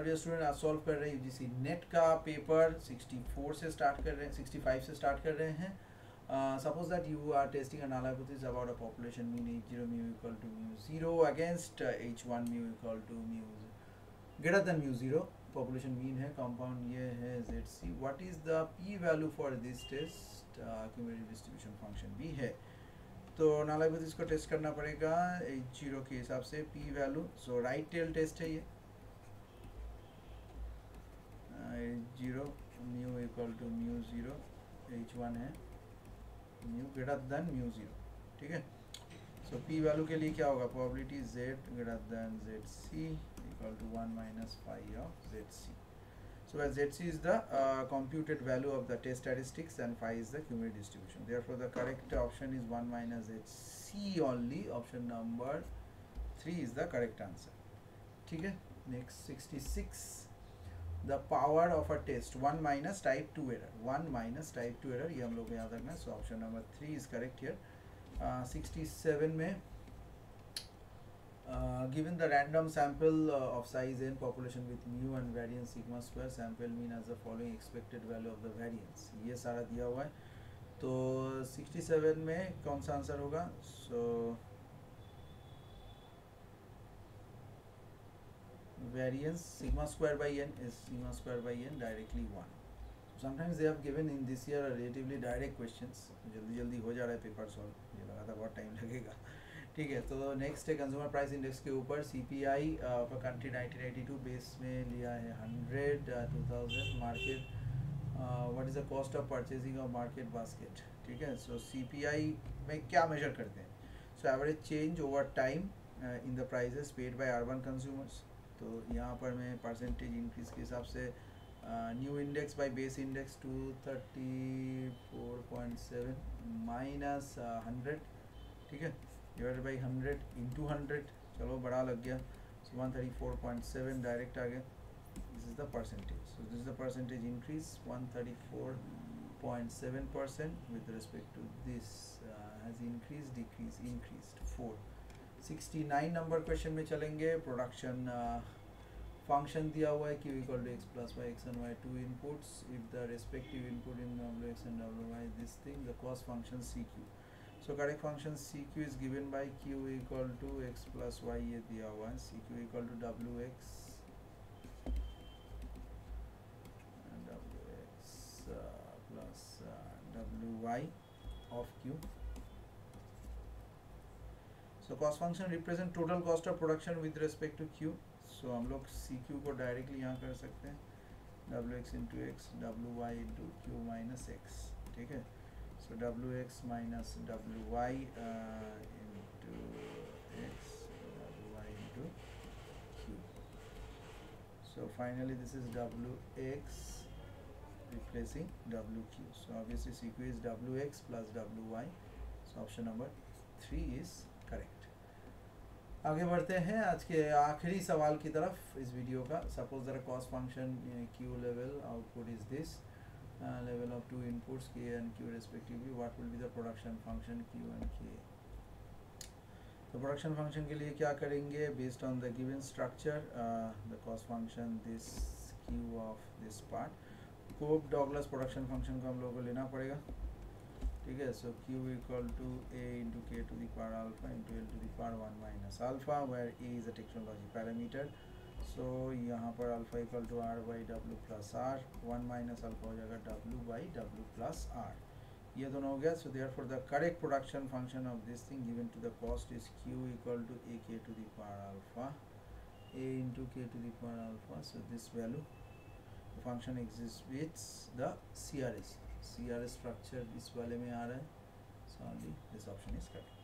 Dear student आज solve कर रहे हैं यूजीसी नेट का पेपर 64 से स्टार्ट कर रहे हैं, 65 से स्टार्ट कर रहे हैं. Suppose that you are testing a null hypothesis about a population mean h0 mu equal to mu 0 against h1 mu equal to mu greater than mu 0. Population mean है, compound ये है zc. What is the p value for this test? Cumulative distribution function भी है. तो null hypothesis को test करना पड़ेगा h0 के हिसाब से p वैल्यू. सो राइट टेल टेस्ट है ये. h0 mu equal to mu 0, h1 है mu ग्रेटर देन mu 0. ठीक है. सो p वैल्यू के लिए क्या होगा? Probability z greater than zc equal to 1 minus phi of zc. So as zc is the computed value of the test statistics and phi is the cumulative distribution. Therefore the correct option is 1 minus hc only. Option number 3 is the correct answer. ठीक है. Next 66. The power of a test 1 minus type 2 error. 1 minus type 2 error ये हम लोग को याद रखना है. So option number 3 is correct here. 67 में given the random sample of size n population with mu and variance sigma square, sample mean as the following expected value of the variance. ये सारा दिया हुआ है. तो 67 में कौन सा आंसर होगा? सो variance sigma square by n is sigma square by n directly 1. Sometimes they have given in this year relatively direct questions. जल्दी जल्दी हो जा रहा है पेपर सॉल्व. ये लगा था बहुत टाइम लगेगा. ठीक है. तो नेक्स्ट है कंज्यूमर प्राइस इंडेक्स के ऊपर CPI फॉर कंट्री 1982 बेस में लिया है 100, 2000 market. What is the cost of purchasing of market basket. ठीक है. सो CPI में क्या मेजर करते हैं? So average change over time in the prices paid by urban consumers. तो यहाँ पर मैं परसेंटेज इंक्रीज के हिसाब से new index by base index 234.7 minus 100. ठीक है. Divided by 100 into 100. चलो बड़ा लग गया. सो 134.7 डायरेक्ट आ गया. This is the percentage. So this is the percentage increase 134.7% with respect to this has increase decrease increased 4. 69 number question में चलेंगे. प्रोडक्शन फंक्शन दिया हुआ है q equal to x plus Y X and Y two inputs. If the respective input in w x and w y this thing the cost function CQ. So correct function CQ is given by q equal to x plus y ये दिया हुआ है. CQ equal to wx plus wy of q. So cost function represent total cost of production with respect to q. So हम लोग CQ को directly यहाँ कर सकते हैं. wx into x, wy into q minus x. ठीक है. So wx minus wy into x, wy into q. So finally this is wx replacing wq. So obviously CQ is wx plus wy. So option number 3 is correct. आगे बढ़ते हैं आज के आखिरी सवाल की तरफ इस वीडियो का. Suppose that cost function q level output is this. Level of two inputs k and q respectively. What will be the production function q and k? तो production function के लिए क्या करेंगे? Based on the given structure, the cost function this q of this part. Cope Douglas production function को हम लोगों को लेना पड़ेगा. ठीक है. So q equal to a into k to the power alpha into l to the power 1 minus alpha, where a is a technology parameter. So यहाँ पर alpha equal to r by W plus r. 1 minus alpha हो जाएगा w by W plus r. ये दोनों हो गया. So therefore the correct production function of this thing given to the cost is q equal to a k to the power alpha a into k to the power alpha. So this value function exist with the CRS structure इस वाले में आ रहा है. So only this option is correct.